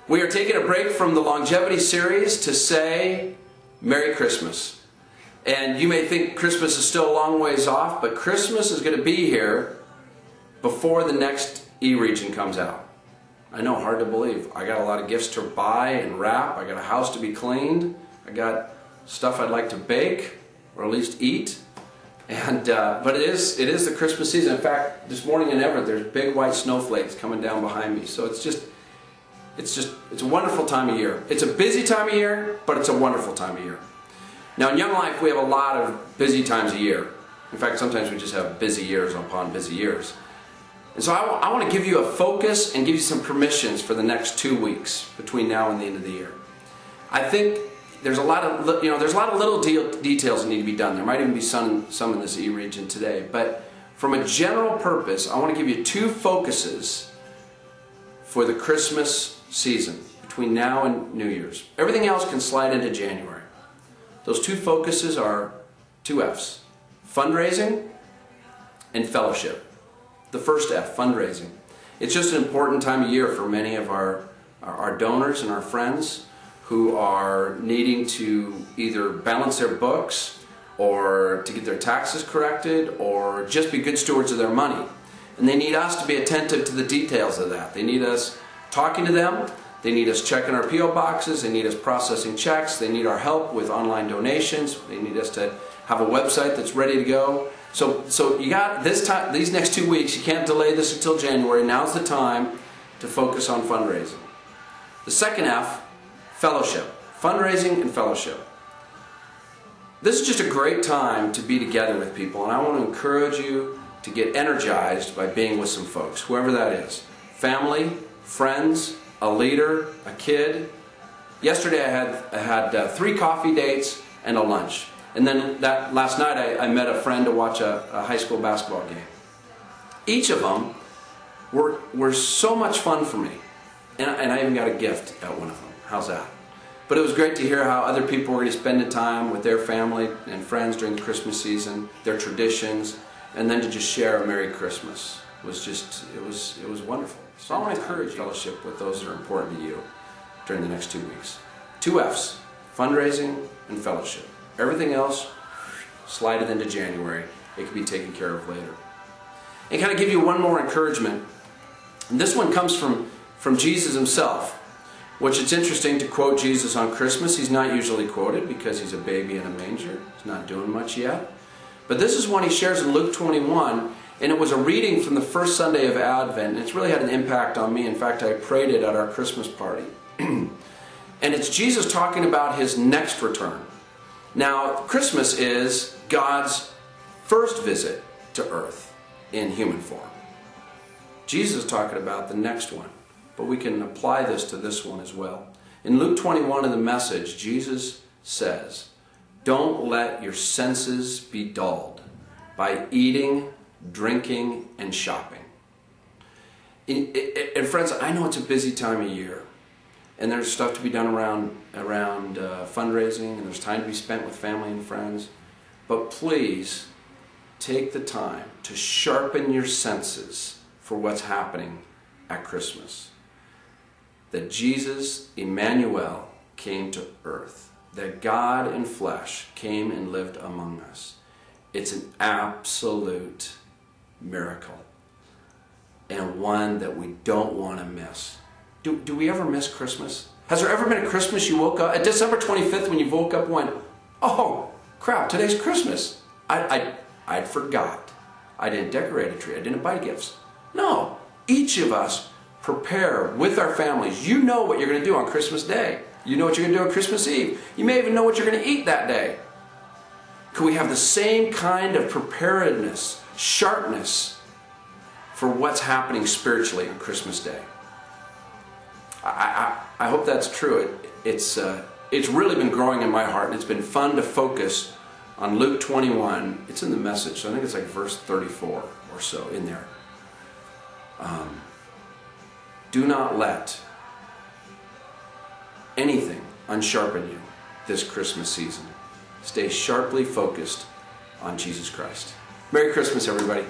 We are taking a break from the longevity series to say Merry Christmas. And you may think Christmas is still a long ways off, but Christmas is going to be here before the next e-region comes out. I know, hard to believe. I got a lot of gifts to buy and wrap. I got a house to be cleaned. I got stuff I'd like to bake, or at least eat. And but it is the Christmas season. In fact, this morning in Everett, there's big white snowflakes coming down behind me. So it's a wonderful time of year. It's a busy time of year, but it's a wonderful time of year. Now in Young Life, we have a lot of busy times a year. In fact, sometimes we just have busy years upon busy years. And so I want to give you a focus and give you some permissions for the next 2 weeks between now and the end of the year. I think there's a lot of little details that need to be done. There might even be some in this e-region today. But from a general purpose, I want to give you 2 focuses for the Christmas season between now and New Year's. Everything else can slide into January. Those 2 focuses are 2 F's: fundraising and fellowship. The first F, fundraising. It's just an important time of year for many of our donors and our friends who are needing to either balance their books or to get their taxes corrected or just be good stewards of their money. And they need us to be attentive to the details of that. They need us talking to them. They need us checking our P.O. boxes. They need us processing checks. They need our help with online donations. They need us to have a website that's ready to go. So you got these next 2 weeks. You can't delay this until January. Now's the time to focus on fundraising. The second F, fellowship. Fundraising and fellowship. This is just a great time to be together with people, and I want to encourage you to get energized by being with some folks, whoever that is. Family, friends, a leader, a kid. Yesterday I had 3 coffee dates and a lunch. And then last night I met a friend to watch a high school basketball game. Each of them were so much fun for me. And I even got a gift at one of them. How's that? But it was great to hear how other people were going to spend time with their family and friends during the Christmas season, their traditions, and then to just share a Merry Christmas. It was wonderful. So I want to encourage fellowship with those that are important to you during the next 2 weeks. 2 F's, fundraising and fellowship. Everything else, slide it into January. It can be taken care of later. And kind of give you one more encouragement. And this one comes from Jesus himself, which it's interesting to quote Jesus on Christmas. He's not usually quoted because he's a baby in a manger. He's not doing much yet. But this is one he shares in Luke 21, and it was a reading from the first Sunday of Advent, and it's really had an impact on me. In fact, I prayed it at our Christmas party. And it's Jesus talking about his next return. Now, Christmas is God's first visit to earth in human form. Jesus is talking about the next one, but we can apply this to this one as well. In Luke 21 in the Message, Jesus says, "Don't let your senses be dulled by eating, drinking, and shopping." And friends, I know it's a busy time of year, and there's stuff to be done around fundraising, and there's time to be spent with family and friends. But please take the time to sharpen your senses for what's happening at Christmas. That Jesus, Emmanuel, came to earth. That God in flesh came and lived among us. It's an absolute miracle, and one that we don't want to miss. Do we ever miss Christmas? Has there ever been a Christmas you woke up, at December 25th when you woke up and went, "Oh, crap, today's Christmas. I forgot. I didn't decorate a tree. I didn't buy gifts." No, each of us prepare with our families. You know what you're going to do on Christmas Day. You know what you're going to do on Christmas Eve. You may even know what you're going to eat that day. Could we have the same kind of preparedness, sharpness for what's happening spiritually on Christmas Day? I hope that's true. It's really been growing in my heart, and it's been fun to focus on Luke 21. It's in the Message, so I think it's like verse 34 or so in there. Do not let anything unsharpen you this Christmas season. Stay sharply focused on Jesus Christ. Merry Christmas, everybody.